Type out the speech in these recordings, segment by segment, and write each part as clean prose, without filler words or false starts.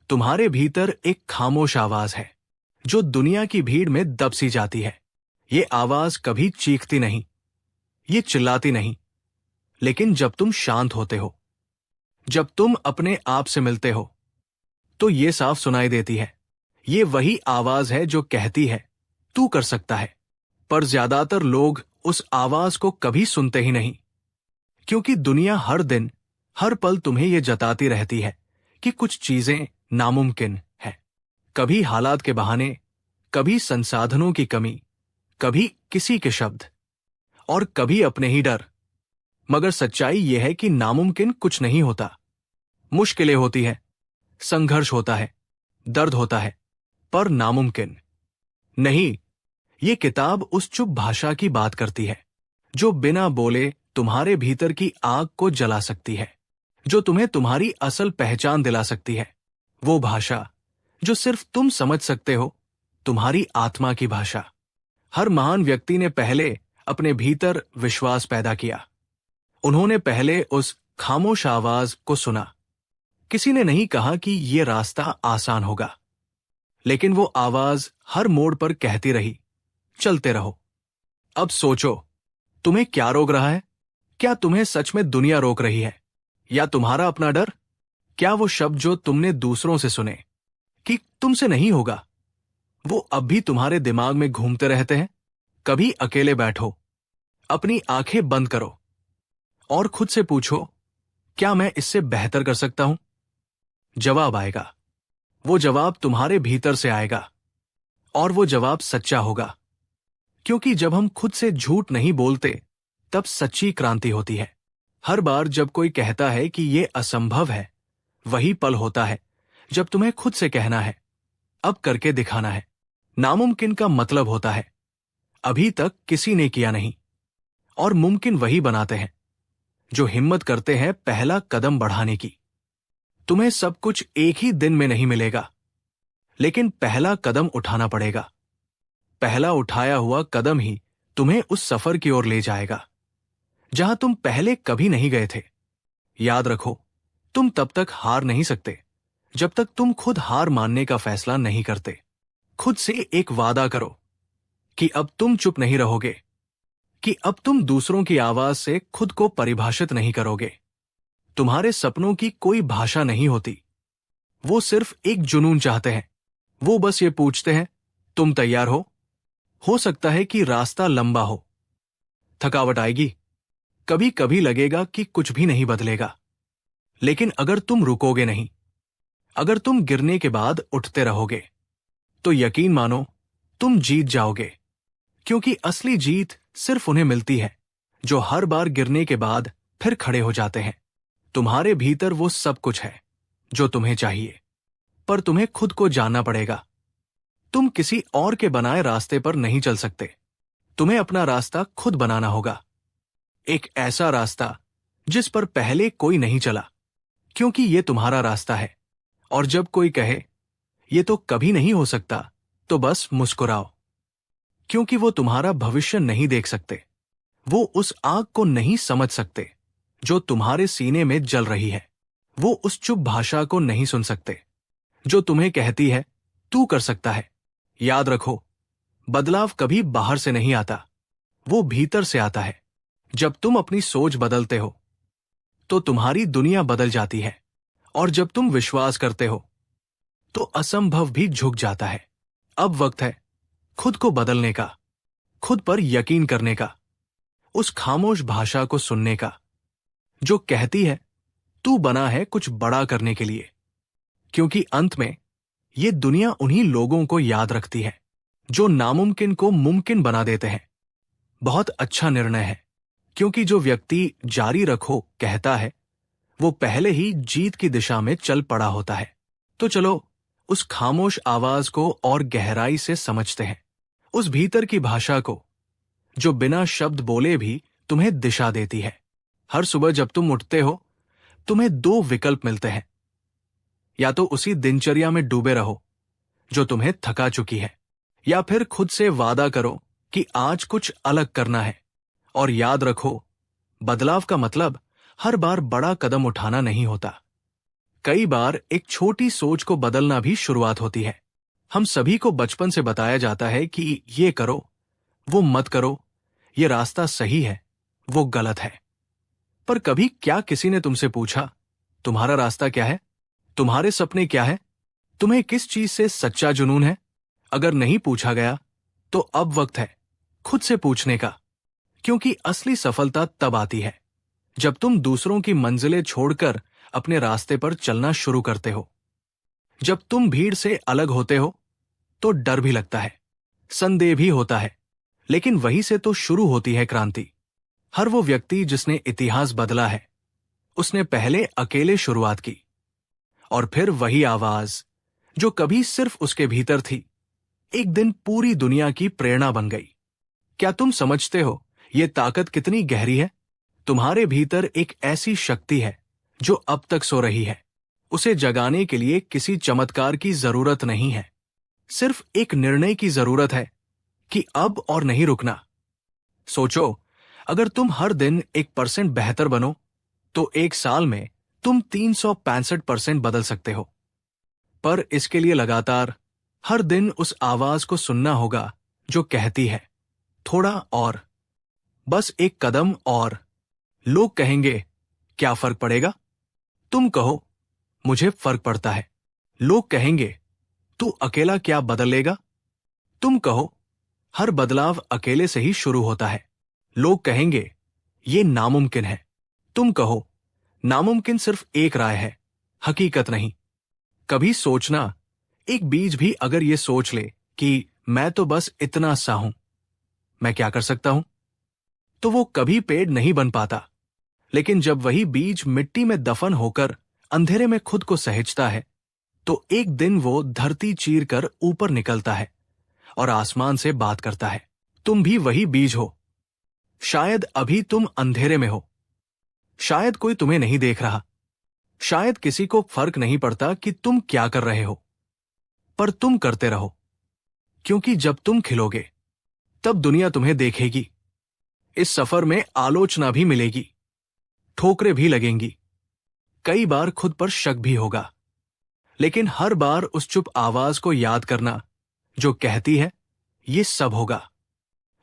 तुम्हारे भीतर एक खामोश आवाज है जो दुनिया की भीड़ में दब सी जाती है। ये आवाज कभी चीखती नहीं, ये चिल्लाती नहीं, लेकिन जब तुम शांत होते हो, जब तुम अपने आप से मिलते हो, तो ये साफ सुनाई देती है। ये वही आवाज है जो कहती है तू कर सकता है। पर ज्यादातर लोग उस आवाज को कभी सुनते ही नहीं, क्योंकि दुनिया हर दिन हर पल तुम्हें यह जताती रहती है कि कुछ चीजें नामुमकिन है। कभी हालात के बहाने, कभी संसाधनों की कमी, कभी किसी के शब्द, और कभी अपने ही डर। मगर सच्चाई यह है कि नामुमकिन कुछ नहीं होता। मुश्किलें होती है, संघर्ष होता है, दर्द होता है, पर नामुमकिन नहीं। ये किताब उस चुप भाषा की बात करती है जो बिना बोले तुम्हारे भीतर की आग को जला सकती है, जो तुम्हें तुम्हारी असल पहचान दिला सकती है। वो भाषा जो सिर्फ तुम समझ सकते हो, तुम्हारी आत्मा की भाषा। हर महान व्यक्ति ने पहले अपने भीतर विश्वास पैदा किया। उन्होंने पहले उस खामोश आवाज को सुना। किसी ने नहीं कहा कि यह रास्ता आसान होगा, लेकिन वो आवाज हर मोड़ पर कहती रही, चलते रहो। अब सोचो, तुम्हें क्या रोक रहा है? क्या तुम्हें सच में दुनिया रोक रही है, या तुम्हारा अपना डर? क्या वो शब्द जो तुमने दूसरों से सुने कि तुमसे नहीं होगा, वो अब भी तुम्हारे दिमाग में घूमते रहते हैं? कभी अकेले बैठो, अपनी आंखें बंद करो और खुद से पूछो, क्या मैं इससे बेहतर कर सकता हूं? जवाब आएगा। वो जवाब तुम्हारे भीतर से आएगा, और वो जवाब सच्चा होगा। क्योंकि जब हम खुद से झूठ नहीं बोलते, तब सच्ची क्रांति होती है। हर बार जब कोई कहता है कि यह असंभव है, वही पल होता है जब तुम्हें खुद से कहना है, अब करके दिखाना है। नामुमकिन का मतलब होता है अभी तक किसी ने किया नहीं, और मुमकिन वही बनाते हैं जो हिम्मत करते हैं पहला कदम बढ़ाने की। तुम्हें सब कुछ एक ही दिन में नहीं मिलेगा, लेकिन पहला कदम उठाना पड़ेगा। पहला उठाया हुआ कदम ही तुम्हें उस सफर की ओर ले जाएगा जहां तुम पहले कभी नहीं गए थे। याद रखो, तुम तब तक हार नहीं सकते जब तक तुम खुद हार मानने का फैसला नहीं करते। खुद से एक वादा करो कि अब तुम चुप नहीं रहोगे, कि अब तुम दूसरों की आवाज से खुद को परिभाषित नहीं करोगे। तुम्हारे सपनों की कोई भाषा नहीं होती, वो सिर्फ एक जुनून चाहते हैं। वो बस ये पूछते हैं, तुम तैयार हो? हो सकता है कि रास्ता लंबा हो, थकावट आएगी, कभी कभी लगेगा कि कुछ भी नहीं बदलेगा, लेकिन अगर तुम रुकोगे नहीं, अगर तुम गिरने के बाद उठते रहोगे, तो यकीन मानो तुम जीत जाओगे। क्योंकि असली जीत सिर्फ उन्हें मिलती है जो हर बार गिरने के बाद फिर खड़े हो जाते हैं। तुम्हारे भीतर वो सब कुछ है जो तुम्हें चाहिए, पर तुम्हें खुद को जानना पड़ेगा। तुम किसी और के बनाए रास्ते पर नहीं चल सकते, तुम्हें अपना रास्ता खुद बनाना होगा। एक ऐसा रास्ता जिस पर पहले कोई नहीं चला, क्योंकि ये तुम्हारा रास्ता है। और जब कोई कहे ये तो कभी नहीं हो सकता, तो बस मुस्कुराओ, क्योंकि वो तुम्हारा भविष्य नहीं देख सकते। वो उस आग को नहीं समझ सकते जो तुम्हारे सीने में जल रही है। वो उस चुप भाषा को नहीं सुन सकते जो तुम्हें कहती है तू कर सकता है। याद रखो, बदलाव कभी बाहर से नहीं आता, वो भीतर से आता है। जब तुम अपनी सोच बदलते हो, तो तुम्हारी दुनिया बदल जाती है, और जब तुम विश्वास करते हो, तो असंभव भी झुक जाता है। अब वक्त है खुद को बदलने का, खुद पर यकीन करने का, उस खामोश भाषा को सुनने का जो कहती है तू बना है कुछ बड़ा करने के लिए। क्योंकि अंत में ये दुनिया उन्हीं लोगों को याद रखती है जो नामुमकिन को मुमकिन बना देते हैं। बहुत अच्छा निर्णय है, क्योंकि जो व्यक्ति जारी रखो कहता है, वो पहले ही जीत की दिशा में चल पड़ा होता है। तो चलो उस खामोश आवाज को और गहराई से समझते हैं, उस भीतर की भाषा को जो बिना शब्द बोले भी तुम्हें दिशा देती है। हर सुबह जब तुम उठते हो, तुम्हें दो विकल्प मिलते हैं। या तो उसी दिनचर्या में डूबे रहो जो तुम्हें थका चुकी है, या फिर खुद से वादा करो कि आज कुछ अलग करना है। और याद रखो, बदलाव का मतलब हर बार बड़ा कदम उठाना नहीं होता। कई बार एक छोटी सोच को बदलना भी शुरुआत होती है। हम सभी को बचपन से बताया जाता है कि ये करो, वो मत करो, ये रास्ता सही है, वो गलत है। पर कभी क्या किसी ने तुमसे पूछा, तुम्हारा रास्ता क्या है? तुम्हारे सपने क्या है? तुम्हें किस चीज से सच्चा जुनून है? अगर नहीं पूछा गया तो अब वक्त है खुद से पूछने का, क्योंकि असली सफलता तब आती है जब तुम दूसरों की मंजिलें छोड़कर अपने रास्ते पर चलना शुरू करते हो। जब तुम भीड़ से अलग होते हो तो डर भी लगता है, संदेह भी होता है, लेकिन वहीं से तो शुरू होती है क्रांति। हर वो व्यक्ति जिसने इतिहास बदला है, उसने पहले अकेले शुरुआत की, और फिर वही आवाज जो कभी सिर्फ उसके भीतर थी, एक दिन पूरी दुनिया की प्रेरणा बन गई। क्या तुम समझते हो ये ताकत कितनी गहरी है? तुम्हारे भीतर एक ऐसी शक्ति है जो अब तक सो रही है। उसे जगाने के लिए किसी चमत्कार की जरूरत नहीं है, सिर्फ एक निर्णय की जरूरत है कि अब और नहीं रुकना। सोचो, अगर तुम हर दिन 1% बेहतर बनो तो एक साल में तुम 365% बदल सकते हो। पर इसके लिए लगातार हर दिन उस आवाज को सुनना होगा जो कहती है, थोड़ा और, बस एक कदम और। लोग कहेंगे, क्या फर्क पड़ेगा? तुम कहो, मुझे फर्क पड़ता है। लोग कहेंगे, तू अकेला क्या बदल लेगा? तुम कहो, हर बदलाव अकेले से ही शुरू होता है। लोग कहेंगे, ये नामुमकिन है। तुम कहो, नामुमकिन सिर्फ एक राय है, हकीकत नहीं। कभी सोचना, एक बीज भी अगर ये सोच ले कि मैं तो बस इतना सा हूं, मैं क्या कर सकता हूं, तो वो कभी पेड़ नहीं बन पाता। लेकिन जब वही बीज मिट्टी में दफन होकर अंधेरे में खुद को सहेजता है, तो एक दिन वो धरती चीर कर ऊपर निकलता है और आसमान से बात करता है। तुम भी वही बीज हो। शायद अभी तुम अंधेरे में हो, शायद कोई तुम्हें नहीं देख रहा, शायद किसी को फर्क नहीं पड़ता कि तुम क्या कर रहे हो, पर तुम करते रहो, क्योंकि जब तुम खिलोगे तब दुनिया तुम्हें देखेगी। इस सफर में आलोचना भी मिलेगी, ठोकरें भी लगेंगी, कई बार खुद पर शक भी होगा, लेकिन हर बार उस चुप आवाज को याद करना जो कहती है, ये सब होगा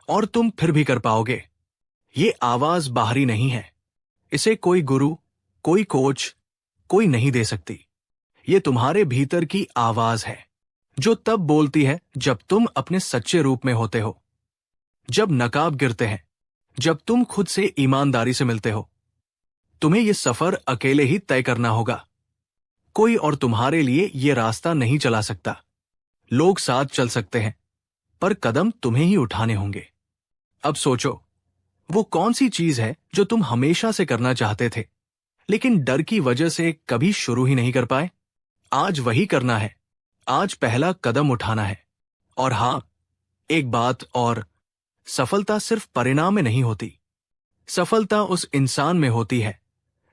और तुम फिर भी कर पाओगे। ये आवाज बाहरी नहीं है, इसे कोई गुरु, कोई कोच, कोई नहीं दे सकती। ये तुम्हारे भीतर की आवाज है जो तब बोलती है जब तुम अपने सच्चे रूप में होते हो, जब नकाब गिरते हैं, जब तुम खुद से ईमानदारी से मिलते हो। तुम्हें यह सफर अकेले ही तय करना होगा, कोई और तुम्हारे लिए यह रास्ता नहीं चला सकता। लोग साथ चल सकते हैं, पर कदम तुम्हें ही उठाने होंगे। अब सोचो, वो कौन सी चीज है जो तुम हमेशा से करना चाहते थे, लेकिन डर की वजह से कभी शुरू ही नहीं कर पाए? आज वही करना है, आज पहला कदम उठाना है। और हां, एक बात और, सफलता सिर्फ परिणाम में नहीं होती, सफलता उस इंसान में होती है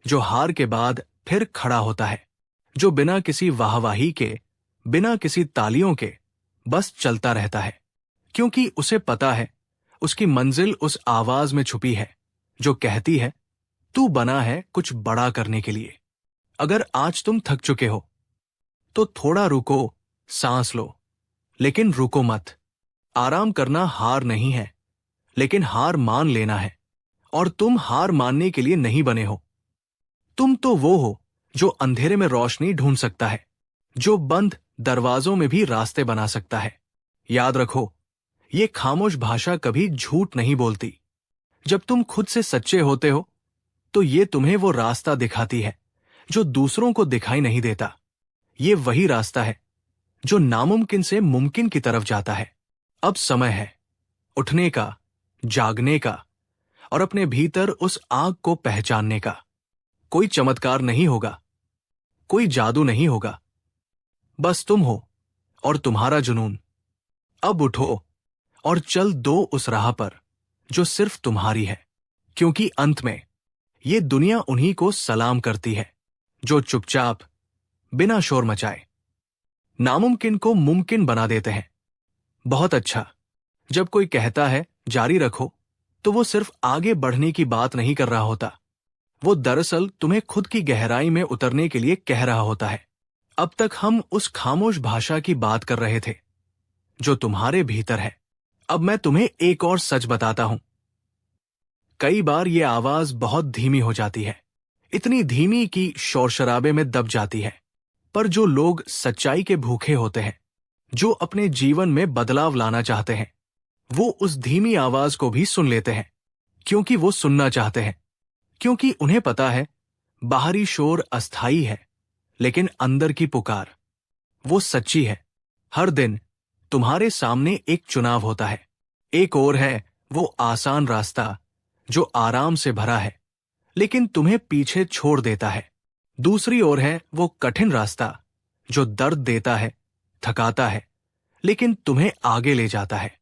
जो हार के बाद फिर खड़ा होता है, जो बिना किसी वाहवाही के, बिना किसी तालियों के बस चलता रहता है, क्योंकि उसे पता है उसकी मंजिल उस आवाज में छुपी है जो कहती है, तू बना है कुछ बड़ा करने के लिए। अगर आज तुम थक चुके हो तो थोड़ा रुको, सांस लो, लेकिन रुको मत। आराम करना हार नहीं है, लेकिन हार मान लेना है। और तुम हार मानने के लिए नहीं बने हो। तुम तो वो हो जो अंधेरे में रोशनी ढूंढ सकता है, जो बंद दरवाजों में भी रास्ते बना सकता है। याद रखो, ये खामोश भाषा कभी झूठ नहीं बोलती। जब तुम खुद से सच्चे होते हो तो ये तुम्हें वो रास्ता दिखाती है जो दूसरों को दिखाई नहीं देता। ये वही रास्ता है जो नामुमकिन से मुमकिन की तरफ जाता है। अब समय है उठने का, जागने का, और अपने भीतर उस आग को पहचानने का। कोई चमत्कार नहीं होगा, कोई जादू नहीं होगा, बस तुम हो और तुम्हारा जुनून। अब उठो और चल दो उस राह पर जो सिर्फ तुम्हारी है, क्योंकि अंत में ये दुनिया उन्हीं को सलाम करती है जो चुपचाप, बिना शोर मचाए, नामुमकिन को मुमकिन बना देते हैं। बहुत अच्छा, जब कोई कहता है जारी रखो, तो वो सिर्फ आगे बढ़ने की बात नहीं कर रहा होता, वो दरअसल तुम्हें खुद की गहराई में उतरने के लिए कह रहा होता है। अब तक हम उस खामोश भाषा की बात कर रहे थे जो तुम्हारे भीतर है। अब मैं तुम्हें एक और सच बताता हूं। कई बार ये आवाज बहुत धीमी हो जाती है, इतनी धीमी कि शोर शराबे में दब जाती है। पर जो लोग सच्चाई के भूखे होते हैं, जो अपने जीवन में बदलाव लाना चाहते हैं, वो उस धीमी आवाज को भी सुन लेते हैं, क्योंकि वो सुनना चाहते हैं, क्योंकि उन्हें पता है बाहरी शोर अस्थाई है, लेकिन अंदर की पुकार वो सच्ची है। हर दिन तुम्हारे सामने एक चुनाव होता है। एक ओर है वो आसान रास्ता जो आराम से भरा है लेकिन तुम्हें पीछे छोड़ देता है। दूसरी ओर है वो कठिन रास्ता जो दर्द देता है, थकाता है, लेकिन तुम्हें आगे ले जाता है।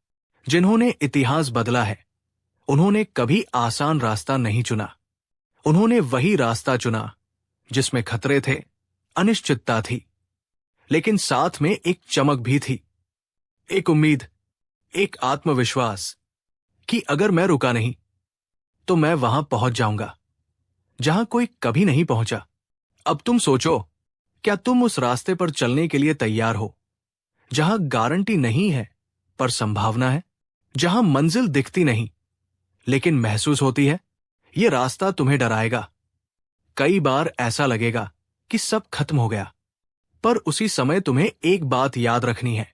जिन्होंने इतिहास बदला है, उन्होंने कभी आसान रास्ता नहीं चुना। उन्होंने वही रास्ता चुना जिसमें खतरे थे, अनिश्चितता थी, लेकिन साथ में एक चमक भी थी, एक उम्मीद, एक आत्मविश्वास कि अगर मैं रुका नहीं तो मैं वहां पहुंच जाऊंगा जहां कोई कभी नहीं पहुंचा। अब तुम सोचो, क्या तुम उस रास्ते पर चलने के लिए तैयार हो जहां गारंटी नहीं है पर संभावना है, जहां मंजिल दिखती नहीं लेकिन महसूस होती है? यह रास्ता तुम्हें डराएगा। कई बार ऐसा लगेगा कि सब खत्म हो गया, पर उसी समय तुम्हें एक बात याद रखनी है,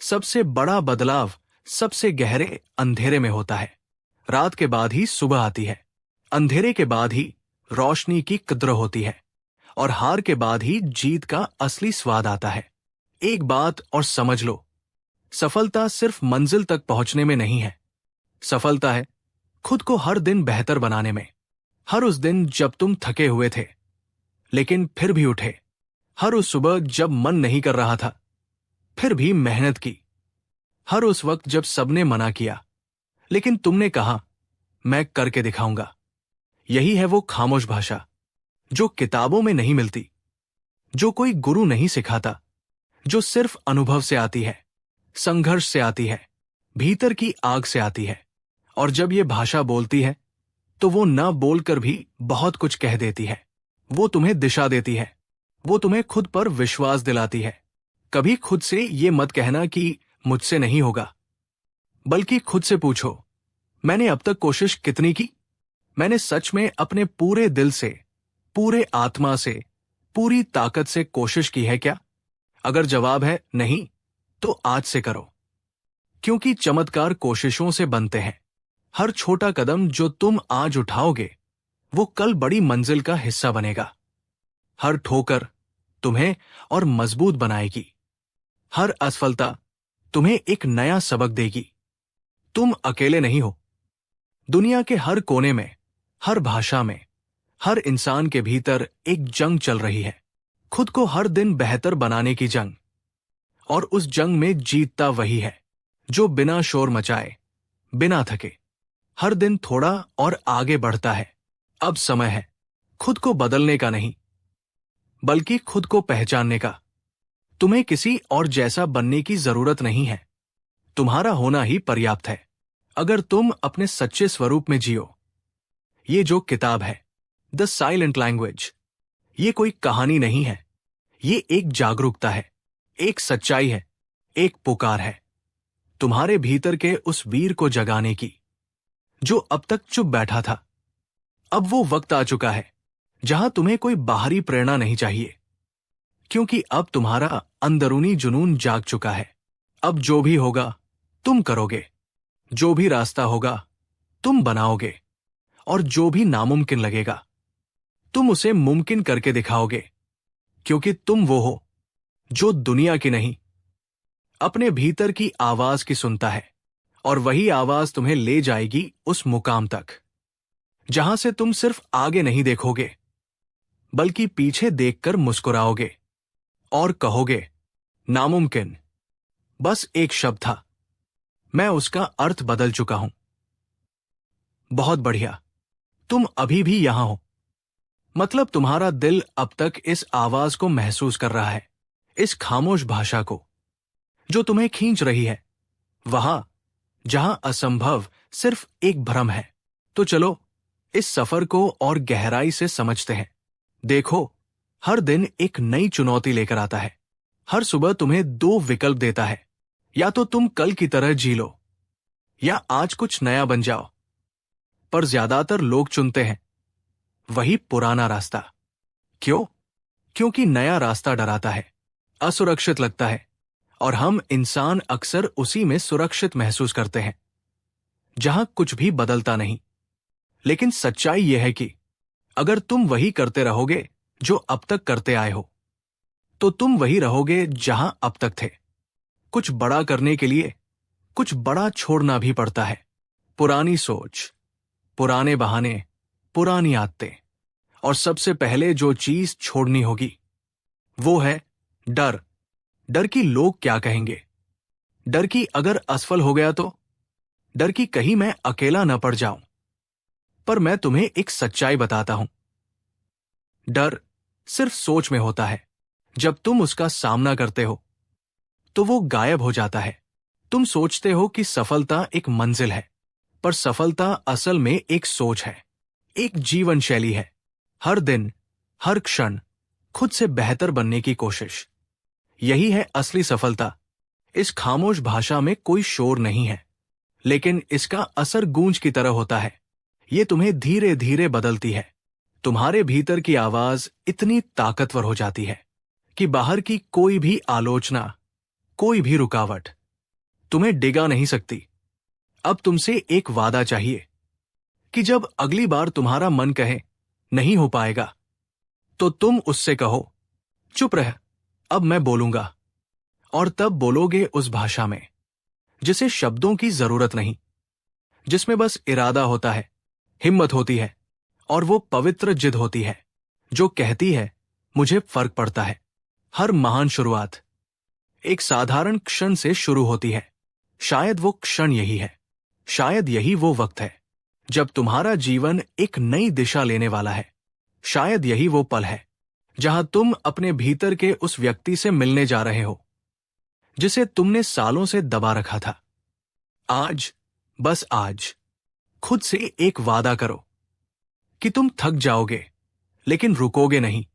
सबसे बड़ा बदलाव सबसे गहरे अंधेरे में होता है। रात के बाद ही सुबह आती है, अंधेरे के बाद ही रोशनी की कद्र होती है, और हार के बाद ही जीत का असली स्वाद आता है। एक बात और समझ लो, सफलता सिर्फ मंजिल तक पहुंचने में नहीं है। सफलता है खुद को हर दिन बेहतर बनाने में। हर उस दिन जब तुम थके हुए थे लेकिन फिर भी उठे, हर उस सुबह जब मन नहीं कर रहा था फिर भी मेहनत की, हर उस वक्त जब सबने मना किया लेकिन तुमने कहा मैं करके दिखाऊंगा। यही है वो खामोश भाषा जो किताबों में नहीं मिलती, जो कोई गुरु नहीं सिखाता, जो सिर्फ अनुभव से आती है, संघर्ष से आती है, भीतर की आग से आती है। और जब ये भाषा बोलती है तो वो न बोलकर भी बहुत कुछ कह देती है। वो तुम्हें दिशा देती है, वो तुम्हें खुद पर विश्वास दिलाती है। कभी खुद से ये मत कहना कि मुझसे नहीं होगा, बल्कि खुद से पूछो, मैंने अब तक कोशिश कितनी की? मैंने सच में अपने पूरे दिल से, पूरे आत्मा से, पूरी ताकत से कोशिश की है क्या? अगर जवाब है नहीं, तो आज से करो, क्योंकि चमत्कार कोशिशों से बनते हैं। हर छोटा कदम जो तुम आज उठाओगे वो कल बड़ी मंजिल का हिस्सा बनेगा। हर ठोकर तुम्हें और मजबूत बनाएगी। हर असफलता तुम्हें एक नया सबक देगी। तुम अकेले नहीं हो। दुनिया के हर कोने में, हर भाषा में, हर इंसान के भीतर एक जंग चल रही है, खुद को हर दिन बेहतर बनाने की जंग। और उस जंग में जीतता वही है जो बिना शोर मचाए, बिना थके, हर दिन थोड़ा और आगे बढ़ता है। अब समय है खुद को बदलने का नहीं, बल्कि खुद को पहचानने का। तुम्हें किसी और जैसा बनने की जरूरत नहीं है, तुम्हारा होना ही पर्याप्त है, अगर तुम अपने सच्चे स्वरूप में जियो। ये जो किताब है, द साइलेंट लैंग्वेज, ये कोई कहानी नहीं है, ये एक जागरूकता है, एक सच्चाई है, एक पुकार है तुम्हारे भीतर के उस वीर को जगाने की जो अब तक चुप बैठा था। अब वो वक्त आ चुका है जहां तुम्हें कोई बाहरी प्रेरणा नहीं चाहिए, क्योंकि अब तुम्हारा अंदरूनी जुनून जाग चुका है। अब जो भी होगा तुम करोगे, जो भी रास्ता होगा तुम बनाओगे, और जो भी नामुमकिन लगेगा तुम उसे मुमकिन करके दिखाओगे, क्योंकि तुम वो हो जो दुनिया की नहीं, अपने भीतर की आवाज की सुनता है। और वही आवाज तुम्हें ले जाएगी उस मुकाम तक जहां से तुम सिर्फ आगे नहीं देखोगे, बल्कि पीछे देखकर मुस्कुराओगे और कहोगे, नामुमकिन बस एक शब्द था, मैं उसका अर्थ बदल चुका हूं। बहुत बढ़िया, तुम अभी भी यहां हो। मतलब तुम्हारा दिल अब तक इस आवाज को महसूस कर रहा है, इस खामोश भाषा को जो तुम्हें खींच रही है, वहां जहां असंभव सिर्फ एक भ्रम है। तो चलो इस सफर को और गहराई से समझते हैं। देखो, हर दिन एक नई चुनौती लेकर आता है। हर सुबह तुम्हें दो विकल्प देता है, या तो तुम कल की तरह जी लो या आज कुछ नया बन जाओ। पर ज्यादातर लोग चुनते हैं वही पुराना रास्ता। क्यों? क्योंकि नया रास्ता डराता है, असुरक्षित लगता है, और हम इंसान अक्सर उसी में सुरक्षित महसूस करते हैं जहां कुछ भी बदलता नहीं। लेकिन सच्चाई यह है कि अगर तुम वही करते रहोगे जो अब तक करते आए हो, तो तुम वही रहोगे जहां अब तक थे। कुछ बड़ा करने के लिए कुछ बड़ा छोड़ना भी पड़ता है। पुरानी सोच, पुराने बहाने, पुरानी आदतें, और सबसे पहले जो चीज छोड़नी होगी वो है डर। डर कि लोग क्या कहेंगे, डर कि अगर असफल हो गया तो, डर कि कहीं मैं अकेला न पड़ जाऊं। पर मैं तुम्हें एक सच्चाई बताता हूं, डर सिर्फ सोच में होता है। जब तुम उसका सामना करते हो तो वो गायब हो जाता है। तुम सोचते हो कि सफलता एक मंजिल है, पर सफलता असल में एक सोच है, एक जीवन शैली है। हर दिन, हर क्षण खुद से बेहतर बनने की कोशिश, यही है असली सफलता। इस खामोश भाषा में कोई शोर नहीं है, लेकिन इसका असर गूंज की तरह होता है। ये तुम्हें धीरे धीरे बदलती है। तुम्हारे भीतर की आवाज इतनी ताकतवर हो जाती है कि बाहर की कोई भी आलोचना, कोई भी रुकावट तुम्हें डिगा नहीं सकती। अब तुमसे एक वादा चाहिए कि जब अगली बार तुम्हारा मन कहे नहीं हो पाएगा, तो तुम उससे कहो, चुप रह, अब मैं बोलूंगा। और तब बोलोगे उस भाषा में जिसे शब्दों की जरूरत नहीं, जिसमें बस इरादा होता है, हिम्मत होती है, और वो पवित्र जिद होती है जो कहती है मुझे फर्क पड़ता है। हर महान शुरुआत एक साधारण क्षण से शुरू होती है। शायद वो क्षण यही है, शायद यही वो वक्त है जब तुम्हारा जीवन एक नई दिशा लेने वाला है। शायद यही वो पल है जहां तुम अपने भीतर के उस व्यक्ति से मिलने जा रहे हो जिसे तुमने सालों से दबा रखा था। आज, बस आज, खुद से एक वादा करो कि तुम थक जाओगे लेकिन रुकोगे नहीं,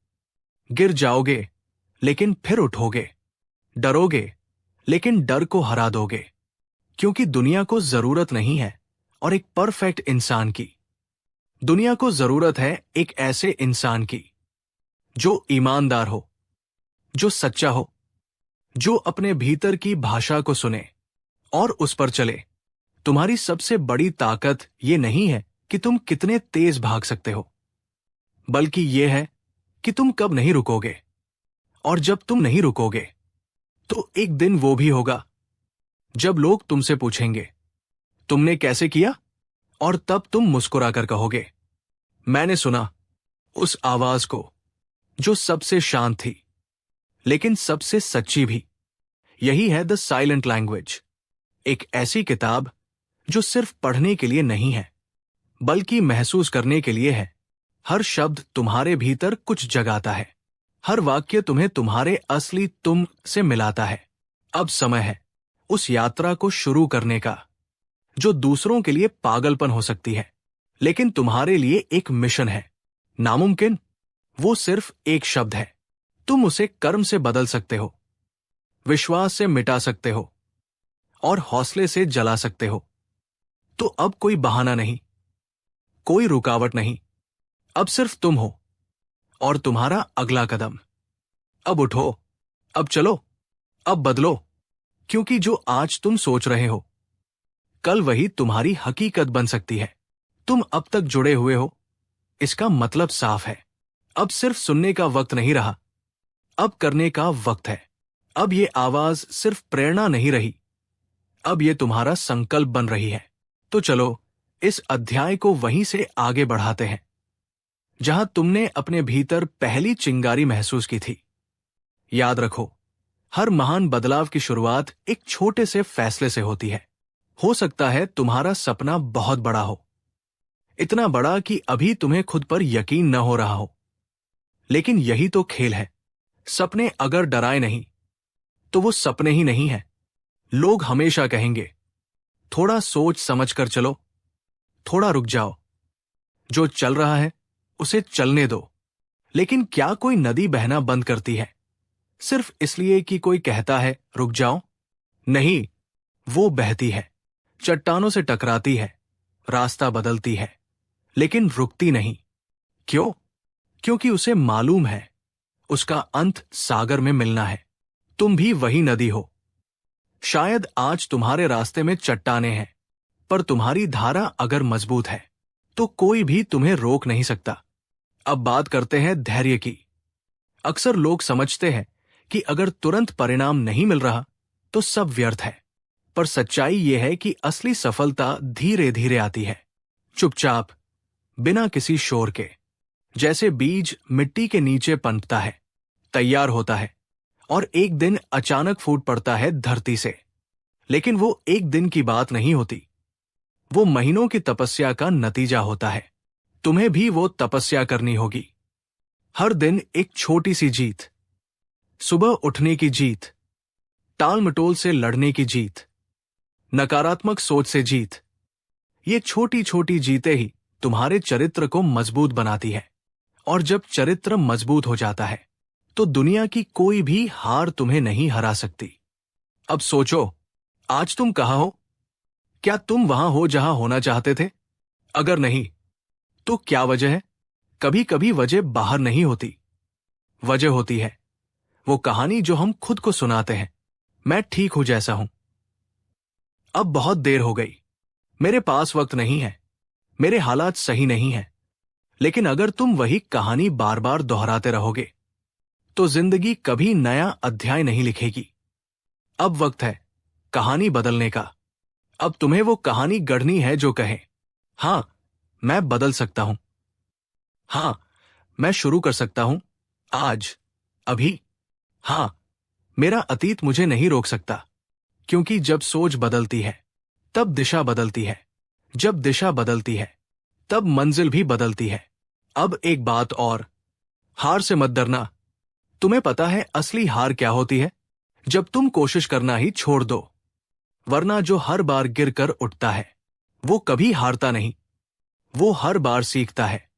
गिर जाओगे लेकिन फिर उठोगे, डरोगे लेकिन डर को हरा दोगे। क्योंकि दुनिया को जरूरत नहीं है और एक परफेक्ट इंसान की, दुनिया को जरूरत है एक ऐसे इंसान की जो ईमानदार हो, जो सच्चा हो, जो अपने भीतर की भाषा को सुने और उस पर चले। तुम्हारी सबसे बड़ी ताकत ये नहीं है कि तुम कितने तेज भाग सकते हो, बल्कि ये है कि तुम कब नहीं रुकोगे। और जब तुम नहीं रुकोगे तो एक दिन वो भी होगा जब लोग तुमसे पूछेंगे तुमने कैसे किया, और तब तुम मुस्कुराकर कहोगे, मैंने सुना उस आवाज को जो सबसे शांत थी लेकिन सबसे सच्ची भी। यही है द साइलेंट लैंग्वेज, एक ऐसी किताब जो सिर्फ पढ़ने के लिए नहीं है बल्कि महसूस करने के लिए है। हर शब्द तुम्हारे भीतर कुछ जगाता है, हर वाक्य तुम्हें तुम्हारे असली तुम से मिलाता है। अब समय है उस यात्रा को शुरू करने का जो दूसरों के लिए पागलपन हो सकती है, लेकिन तुम्हारे लिए एक मिशन है। नामुमकिन, वो सिर्फ एक शब्द है। तुम उसे कर्म से बदल सकते हो, विश्वास से मिटा सकते हो, और हौसले से जला सकते हो। तो अब कोई बहाना नहीं, कोई रुकावट नहीं, अब सिर्फ तुम हो और तुम्हारा अगला कदम। अब उठो, अब चलो, अब बदलो, क्योंकि जो आज तुम सोच रहे हो कल वही तुम्हारी हकीकत बन सकती है। तुम अब तक जुड़े हुए हो, इसका मतलब साफ है। अब सिर्फ सुनने का वक्त नहीं रहा, अब करने का वक्त है। अब ये आवाज सिर्फ प्रेरणा नहीं रही, अब ये तुम्हारा संकल्प बन रही है। तो चलो इस अध्याय को वहीं से आगे बढ़ाते हैं जहां तुमने अपने भीतर पहली चिंगारी महसूस की थी। याद रखो, हर महान बदलाव की शुरुआत एक छोटे से फैसले से होती है। हो सकता है तुम्हारा सपना बहुत बड़ा हो, इतना बड़ा कि अभी तुम्हें खुद पर यकीन न हो रहा हो, लेकिन यही तो खेल है। सपने अगर डराए नहीं तो वो सपने ही नहीं है। लोग हमेशा कहेंगे, थोड़ा सोच समझ कर चलो, थोड़ा रुक जाओ, जो चल रहा है उसे चलने दो। लेकिन क्या कोई नदी बहना बंद करती है सिर्फ इसलिए कि कोई कहता है रुक जाओ? नहीं, वो बहती है, चट्टानों से टकराती है, रास्ता बदलती है, लेकिन रुकती नहीं। क्यों? क्योंकि उसे मालूम है उसका अंत सागर में मिलना है। तुम भी वही नदी हो। शायद आज तुम्हारे रास्ते में चट्टानें हैं, पर तुम्हारी धारा अगर मजबूत है तो कोई भी तुम्हें रोक नहीं सकता। अब बात करते हैं धैर्य की। अक्सर लोग समझते हैं कि अगर तुरंत परिणाम नहीं मिल रहा तो सब व्यर्थ है, पर सच्चाई यह है कि असली सफलता धीरे धीरे आती है, चुपचाप, बिना किसी शोर के। जैसे बीज मिट्टी के नीचे पनपता है, तैयार होता है और एक दिन अचानक फूट पड़ता है धरती से। लेकिन वो एक दिन की बात नहीं होती, वो महीनों की तपस्या का नतीजा होता है। तुम्हें भी वो तपस्या करनी होगी। हर दिन एक छोटी सी जीत, सुबह उठने की जीत, टाल मटोल से लड़ने की जीत, नकारात्मक सोच से जीत। ये छोटी छोटी जीतें ही तुम्हारे चरित्र को मजबूत बनाती है। और जब चरित्र मजबूत हो जाता है तो दुनिया की कोई भी हार तुम्हें नहीं हरा सकती। अब सोचो, आज तुम कहाँ हो? क्या तुम वहां हो जहां होना चाहते थे? अगर नहीं, तो क्या वजह है? कभी कभी वजह बाहर नहीं होती, वजह होती है वो कहानी जो हम खुद को सुनाते हैं। मैं ठीक हूं जैसा हूं। अब बहुत देर हो गई, मेरे पास वक्त नहीं है, मेरे हालात सही नहीं हैं। लेकिन अगर तुम वही कहानी बार बार दोहराते रहोगे तो जिंदगी कभी नया अध्याय नहीं लिखेगी। अब वक्त है कहानी बदलने का। अब तुम्हें वो कहानी गढ़नी है जो कहे, हां, मैं बदल सकता हूं। हां, मैं शुरू कर सकता हूं, आज, अभी। हां, मेरा अतीत मुझे नहीं रोक सकता, क्योंकि जब सोच बदलती है तब दिशा बदलती है, जब दिशा बदलती है तब मंजिल भी बदलती है। अब एक बात और, हार से मत डरना। तुम्हें पता है असली हार क्या होती है? जब तुम कोशिश करना ही छोड़ दो। वरना जो हर बार गिरकर उठता है वो कभी हारता नहीं, वो हर बार सीखता है,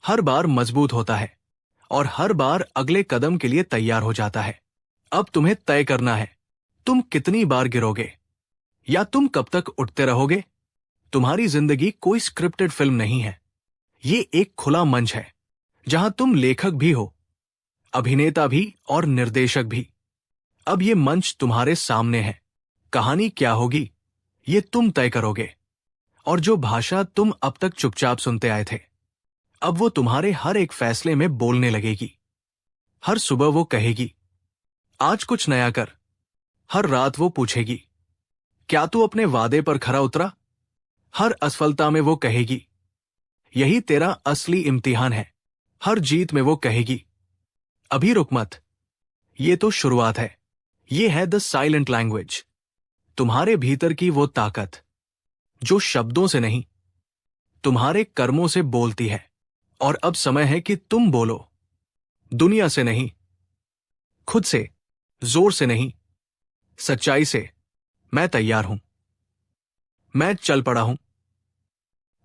हर बार मजबूत होता है और हर बार अगले कदम के लिए तैयार हो जाता है। अब तुम्हें तय करना है, तुम कितनी बार गिरोगे या तुम कब तक उठते रहोगे। तुम्हारी जिंदगी कोई स्क्रिप्टेड फिल्म नहीं है, ये एक खुला मंच है जहां तुम लेखक भी हो, अभिनेता भी और निर्देशक भी। अब ये मंच तुम्हारे सामने है। कहानी क्या होगी ये तुम तय करोगे। और जो भाषा तुम अब तक चुपचाप सुनते आए थे, अब वो तुम्हारे हर एक फैसले में बोलने लगेगी। हर सुबह वो कहेगी, आज कुछ नया कर। हर रात वो पूछेगी, क्या तू अपने वादे पर खरा उतरा? हर असफलता में वो कहेगी, यही तेरा असली इम्तिहान है। हर जीत में वो कहेगी, अभी रुक मत, ये तो शुरुआत है। ये है द साइलेंट लैंग्वेज, तुम्हारे भीतर की वो ताकत जो शब्दों से नहीं, तुम्हारे कर्मों से बोलती है। और अब समय है कि तुम बोलो, दुनिया से नहीं, खुद से, जोर से नहीं, सच्चाई से, मैं तैयार हूं, मैं चल पड़ा हूं,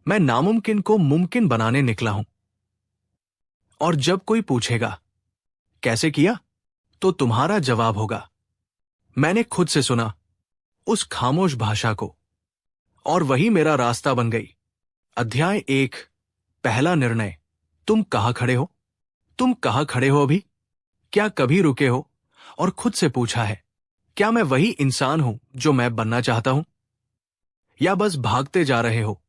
मैं नामुमकिन को मुमकिन बनाने निकला हूं। और जब कोई पूछेगा कैसे किया, तो तुम्हारा जवाब होगा, मैंने खुद से सुना उस खामोश भाषा को और वही मेरा रास्ता बन गई। अध्याय 1, पहला निर्णय। तुम कहां खड़े हो? तुम कहां खड़े हो अभी? क्या कभी रुके हो और खुद से पूछा है, क्या मैं वही इंसान हूं जो मैं बनना चाहता हूं? या बस भागते जा रहे हो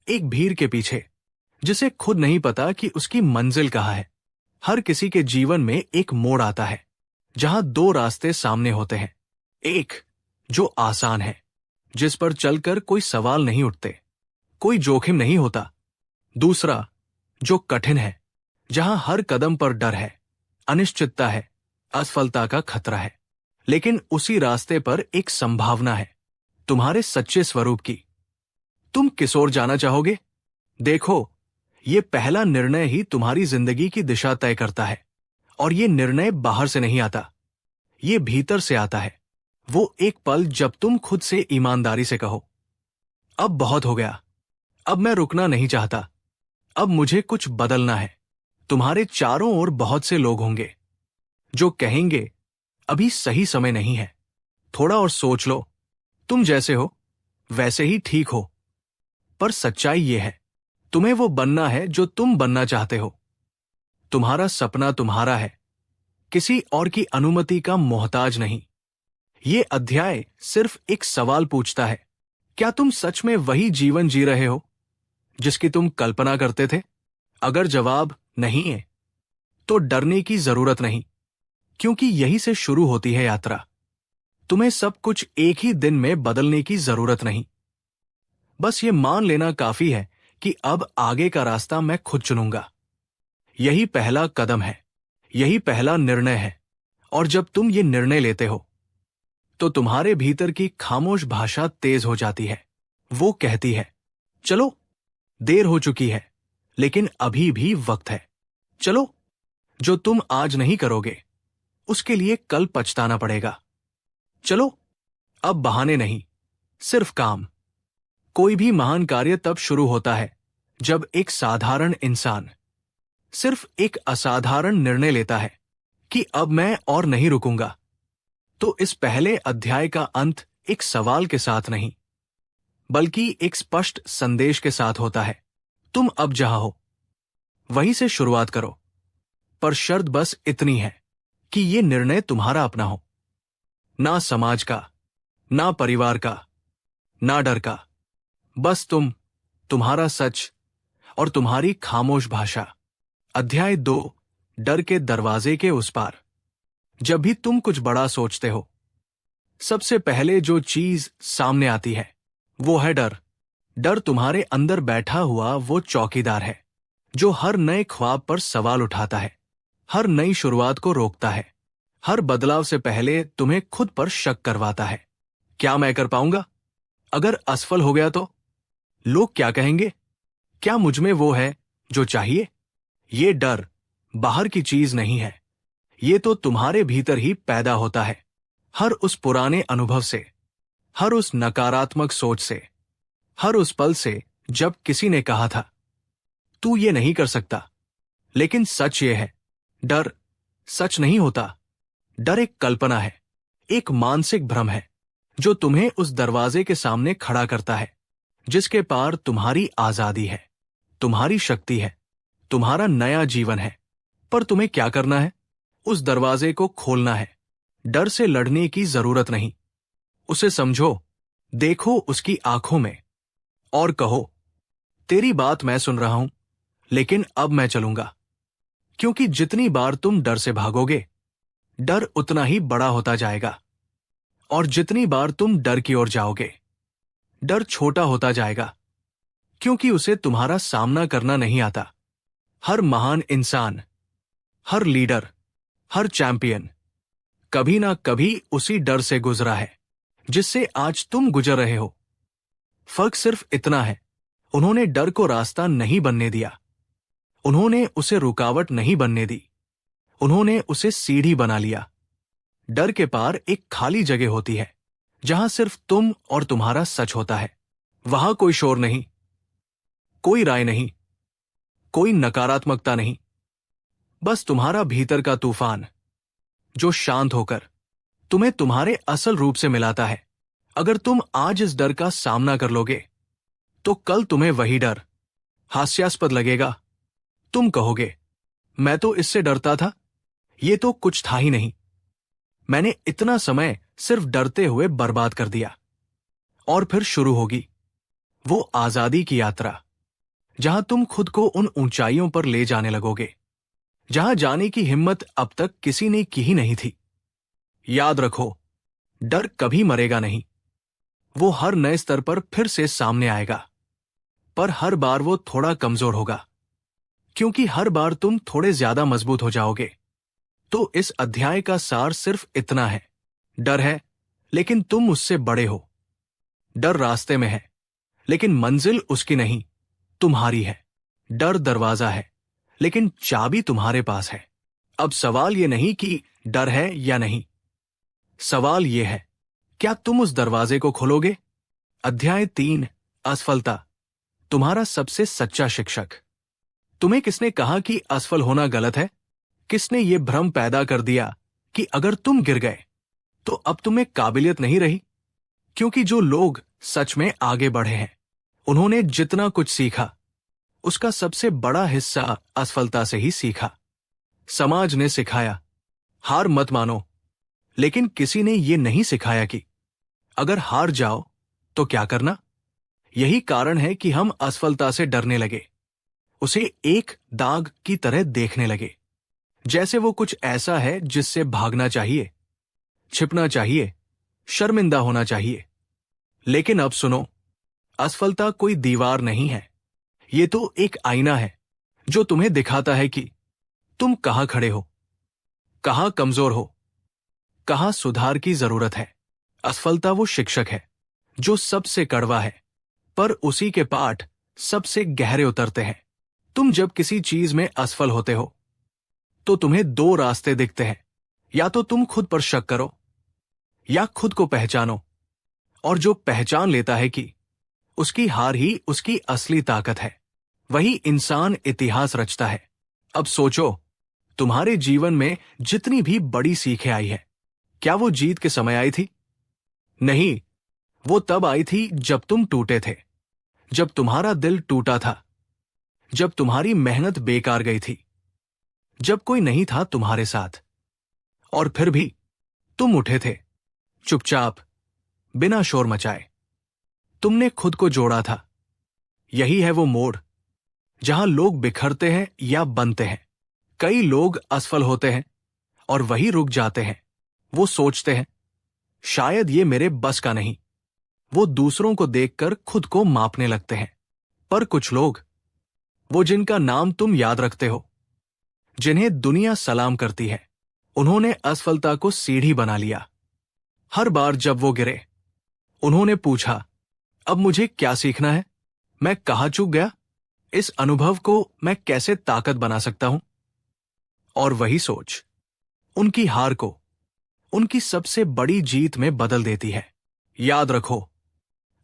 एक भीड़ के पीछे जिसे खुद नहीं पता कि उसकी मंजिल कहां है? हर किसी के जीवन में एक मोड़ आता है जहां दो रास्ते सामने होते हैं। एक जो आसान है, जिस पर चलकर कोई सवाल नहीं उठते, कोई जोखिम नहीं होता। दूसरा जो कठिन है, जहां हर कदम पर डर है, अनिश्चितता है, असफलता का खतरा है। लेकिन उसी रास्ते पर एक संभावना है, तुम्हारे सच्चे स्वरूप की। तुम किस ओर जाना चाहोगे? देखो, ये पहला निर्णय ही तुम्हारी जिंदगी की दिशा तय करता है। और ये निर्णय बाहर से नहीं आता, ये भीतर से आता है। वो एक पल जब तुम खुद से ईमानदारी से कहो, अब बहुत हो गया, अब मैं रुकना नहीं चाहता, अब मुझे कुछ बदलना है। तुम्हारे चारों ओर बहुत से लोग होंगे जो कहेंगे अभी सही समय नहीं है, थोड़ा और सोच लो, तुम जैसे हो वैसे ही ठीक हो। पर सच्चाई ये है, तुम्हें वो बनना है जो तुम बनना चाहते हो। तुम्हारा सपना तुम्हारा है, किसी और की अनुमति का मोहताज नहीं। ये अध्याय सिर्फ एक सवाल पूछता है, क्या तुम सच में वही जीवन जी रहे हो जिसकी तुम कल्पना करते थे? अगर जवाब नहीं है तो डरने की जरूरत नहीं, क्योंकि यही से शुरू होती है यात्रा। तुम्हें सब कुछ एक ही दिन में बदलने की जरूरत नहीं। बस ये मान लेना काफी है कि अब आगे का रास्ता मैं खुद चुनूंगा। यही पहला कदम है, यही पहला निर्णय है। और जब तुम ये निर्णय लेते हो तो तुम्हारे भीतर की खामोश भाषा तेज हो जाती है। वो कहती है, चलो, देर हो चुकी है, लेकिन अभी भी वक्त है। चलो, जो तुम आज नहीं करोगे उसके लिए कल पछताना पड़ेगा। चलो, अब बहाने नहीं, सिर्फ काम। कोई भी महान कार्य तब शुरू होता है जब एक साधारण इंसान सिर्फ एक असाधारण निर्णय लेता है कि अब मैं और नहीं रुकूंगा। तो इस पहले अध्याय का अंत एक सवाल के साथ नहीं, बल्कि एक स्पष्ट संदेश के साथ होता है। तुम अब जहां हो वहीं से शुरुआत करो, पर शर्त बस इतनी है कि ये निर्णय तुम्हारा अपना हो, ना समाज का, ना परिवार का, ना डर का। बस तुम्हारा सच और तुम्हारी खामोश भाषा। अध्याय 2, डर के दरवाजे के उस पार। जब भी तुम कुछ बड़ा सोचते हो, सबसे पहले जो चीज सामने आती है वो है डर। डर तुम्हारे अंदर बैठा हुआ वो चौकीदार है जो हर नए ख्वाब पर सवाल उठाता है, हर नई शुरुआत को रोकता है, हर बदलाव से पहले तुम्हें खुद पर शक करवाता है। क्या मैं कर पाऊंगा? अगर असफल हो गया तो? लोग क्या कहेंगे? क्या मुझ में वो है जो चाहिए? ये डर बाहर की चीज नहीं है, ये तो तुम्हारे भीतर ही पैदा होता है। हर उस पुराने अनुभव से, हर उस नकारात्मक सोच से, हर उस पल से जब किसी ने कहा था तू ये नहीं कर सकता। लेकिन सच ये है, डर सच नहीं होता। डर एक कल्पना है, एक मानसिक भ्रम है जो तुम्हें उस दरवाजे के सामने खड़ा करता है जिसके पार तुम्हारी आजादी है, तुम्हारी शक्ति है, तुम्हारा नया जीवन है। पर तुम्हें क्या करना है? उस दरवाजे को खोलना है। डर से लड़ने की जरूरत नहीं, उसे समझो, देखो उसकी आंखों में और कहो, तेरी बात मैं सुन रहा हूं, लेकिन अब मैं चलूंगा। क्योंकि जितनी बार तुम डर से भागोगे, डर उतना ही बड़ा होता जाएगा। और जितनी बार तुम डर की ओर जाओगे, डर छोटा होता जाएगा, क्योंकि उसे तुम्हारा सामना करना नहीं आता। हर महान इंसान, हर लीडर, हर चैंपियन कभी ना कभी उसी डर से गुजरा है जिससे आज तुम गुजर रहे हो। फर्क सिर्फ इतना है, उन्होंने डर को रास्ता नहीं बनने दिया, उन्होंने उसे रुकावट नहीं बनने दी, उन्होंने उसे सीढ़ी बना लिया। डर के पार एक खाली जगह होती है जहां सिर्फ तुम और तुम्हारा सच होता है। वहां कोई शोर नहीं, कोई राय नहीं, कोई नकारात्मकता नहीं, बस तुम्हारा भीतर का तूफान जो शांत होकर तुम्हें तुम्हारे असल रूप से मिलाता है। अगर तुम आज इस डर का सामना कर लोगे तो कल तुम्हें वही डर हास्यास्पद लगेगा। तुम कहोगे, मैं तो इससे डरता था, ये तो कुछ था ही नहीं, मैंने इतना समय सिर्फ डरते हुए बर्बाद कर दिया। और फिर शुरू होगी वो आजादी की यात्रा, जहां तुम खुद को उन ऊंचाइयों पर ले जाने लगोगे जहां जाने की हिम्मत अब तक किसी ने की ही नहीं थी। याद रखो, डर कभी मरेगा नहीं, वो हर नए स्तर पर फिर से सामने आएगा, पर हर बार वो थोड़ा कमजोर होगा, क्योंकि हर बार तुम थोड़े ज्यादा मजबूत हो जाओगे। तो इस अध्याय का सार सिर्फ इतना है, डर है लेकिन तुम उससे बड़े हो। डर रास्ते में है लेकिन मंजिल उसकी नहीं, तुम्हारी है। डर दरवाजा है लेकिन चाबी तुम्हारे पास है। अब सवाल यह नहीं कि डर है या नहीं, सवाल यह है, क्या तुम उस दरवाजे को खोलोगे? अध्याय 3, असफलता, तुम्हारा सबसे सच्चा शिक्षक। तुम्हें किसने कहा कि असफल होना गलत है? किसने ये भ्रम पैदा कर दिया कि अगर तुम गिर गए तो अब तुम्हें काबिलियत नहीं रही? क्योंकि जो लोग सच में आगे बढ़े हैं, उन्होंने जितना कुछ सीखा उसका सबसे बड़ा हिस्सा असफलता से ही सीखा। समाज ने सिखाया हार मत मानो, लेकिन किसी ने यह नहीं सिखाया कि अगर हार जाओ तो क्या करना। यही कारण है कि हम असफलता से डरने लगे, उसे एक दाग की तरह देखने लगे, जैसे वो कुछ ऐसा है जिससे भागना चाहिए, छिपना चाहिए, शर्मिंदा होना चाहिए। लेकिन अब सुनो, असफलता कोई दीवार नहीं है, ये तो एक आईना है जो तुम्हें दिखाता है कि तुम कहां खड़े हो, कहां कमजोर हो, कहां सुधार की जरूरत है। असफलता वो शिक्षक है जो सबसे कड़वा है, पर उसी के पाठ सबसे गहरे उतरते हैं। तुम जब किसी चीज में असफल होते हो तो तुम्हें दो रास्ते दिखते हैं, या तो तुम खुद पर शक करो या खुद को पहचानो। और जो पहचान लेता है कि उसकी हार ही उसकी असली ताकत है, वही इंसान इतिहास रचता है। अब सोचो, तुम्हारे जीवन में जितनी भी बड़ी सीखें आई है, क्या वो जीत के समय आई थी? नहीं, वो तब आई थी जब तुम टूटे थे, जब तुम्हारा दिल टूटा था, जब तुम्हारी मेहनत बेकार गई थी, जब कोई नहीं था तुम्हारे साथ। और फिर भी तुम उठे थे, चुपचाप, बिना शोर मचाए। तुमने खुद को जोड़ा था। यही है वो मोड़ जहां लोग बिखरते हैं या बनते हैं। कई लोग असफल होते हैं और वही रुक जाते हैं। वो सोचते हैं शायद ये मेरे बस का नहीं। वो दूसरों को देखकर खुद को मापने लगते हैं। पर कुछ लोग, वो जिनका नाम तुम याद रखते हो, जिन्हें दुनिया सलाम करती है, उन्होंने असफलता को सीढ़ी बना लिया। हर बार जब वो गिरे, उन्होंने पूछा, अब मुझे क्या सीखना है? मैं कहां चूक गया? इस अनुभव को मैं कैसे ताकत बना सकता हूं? और वही सोच उनकी हार को उनकी सबसे बड़ी जीत में बदल देती है। याद रखो,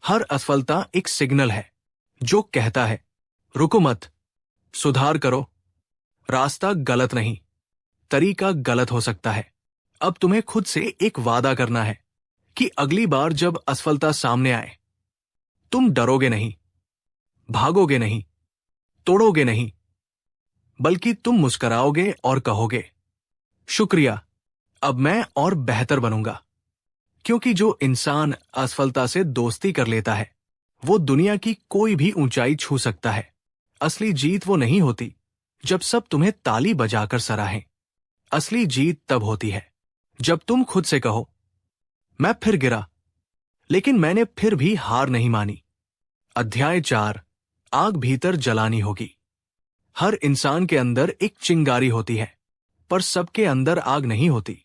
हर असफलता एक सिग्नल है जो कहता है रुको मत, सुधार करो, रास्ता गलत नहीं, तरीका गलत हो सकता है। अब तुम्हें खुद से एक वादा करना है कि अगली बार जब असफलता सामने आए, तुम डरोगे नहीं, भागोगे नहीं, तोड़ोगे नहीं, बल्कि तुम मुस्कुराओगे और कहोगे शुक्रिया, अब मैं और बेहतर बनूंगा। क्योंकि जो इंसान असफलता से दोस्ती कर लेता है, वो दुनिया की कोई भी ऊंचाई छू सकता है। असली जीत वो नहीं होती जब सब तुम्हें ताली बजाकर सराहें। असली जीत तब होती है जब तुम खुद से कहो, मैं फिर गिरा, लेकिन मैंने फिर भी हार नहीं मानी। अध्याय 4, आग भीतर जलानी होगी। हर इंसान के अंदर एक चिंगारी होती है, पर सबके अंदर आग नहीं होती,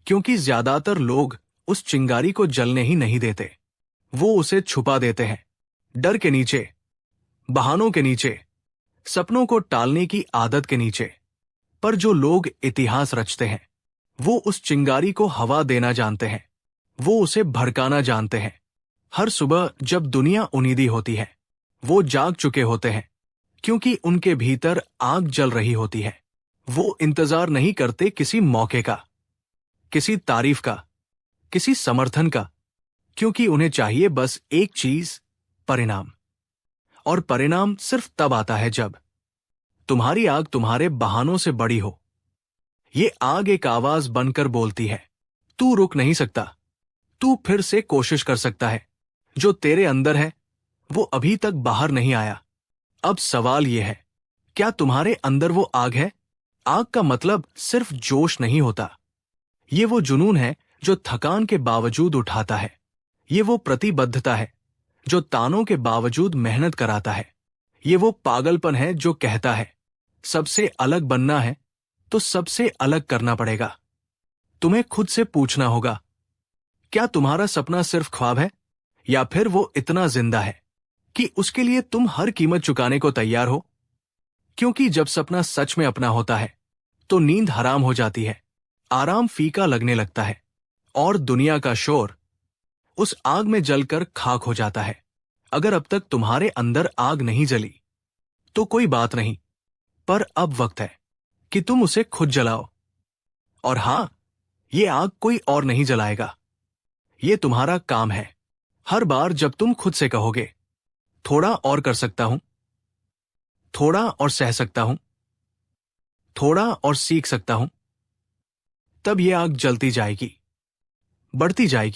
क्योंकि ज्यादातर लोग उस चिंगारी को जलने ही नहीं देते। वो उसे छुपा देते हैं, डर के नीचे, बहानों के नीचे, सपनों को टालने की आदत के नीचे। पर जो लोग इतिहास रचते हैं, वो उस चिंगारी को हवा देना जानते हैं, वो उसे भड़काना जानते हैं। हर सुबह जब दुनिया उनीदी होती है, वो जाग चुके होते हैं, क्योंकि उनके भीतर आग जल रही होती है। वो इंतजार नहीं करते किसी मौके का, किसी तारीफ का, किसी समर्थन का, क्योंकि उन्हें चाहिए बस एक चीज, परिणाम। और परिणाम सिर्फ तब आता है जब तुम्हारी आग तुम्हारे बहानों से बड़ी हो। ये आग एक आवाज बनकर बोलती है, तू रुक नहीं सकता, तू फिर से कोशिश कर सकता है। जो तेरे अंदर है वो अभी तक बाहर नहीं आया। अब सवाल यह है, क्या तुम्हारे अंदर वो आग है? आग का मतलब सिर्फ जोश नहीं होता। ये वो जुनून है जो थकान के बावजूद उठाता है। ये वो प्रतिबद्धता है जो तानों के बावजूद मेहनत कराता है। ये वो पागलपन है जो कहता है सबसे अलग बनना है तो सबसे अलग करना पड़ेगा। तुम्हें खुद से पूछना होगा, क्या तुम्हारा सपना सिर्फ ख्वाब है, या फिर वो इतना जिंदा है कि उसके लिए तुम हर कीमत चुकाने को तैयार हो? क्योंकि जब सपना सच में अपना होता है तो नींद हराम हो जाती है, आराम फीका लगने लगता है, और दुनिया का शोर उस आग में जलकर खाक हो जाता है। अगर अब तक तुम्हारे अंदर आग नहीं जली तो कोई बात नहीं, पर अब वक्त है कि तुम उसे खुद जलाओ। और हां, ये आग कोई और नहीं जलाएगा। ये तुम्हारा काम है। हर बार जब तुम खुद से कहोगे, थोड़ा और कर सकता हूं, थोड़ा और सह सकता हूं, थोड़ा और सीख सकता हूं, तब ये आग जलती जाएगी, बढ़ती जाएगी।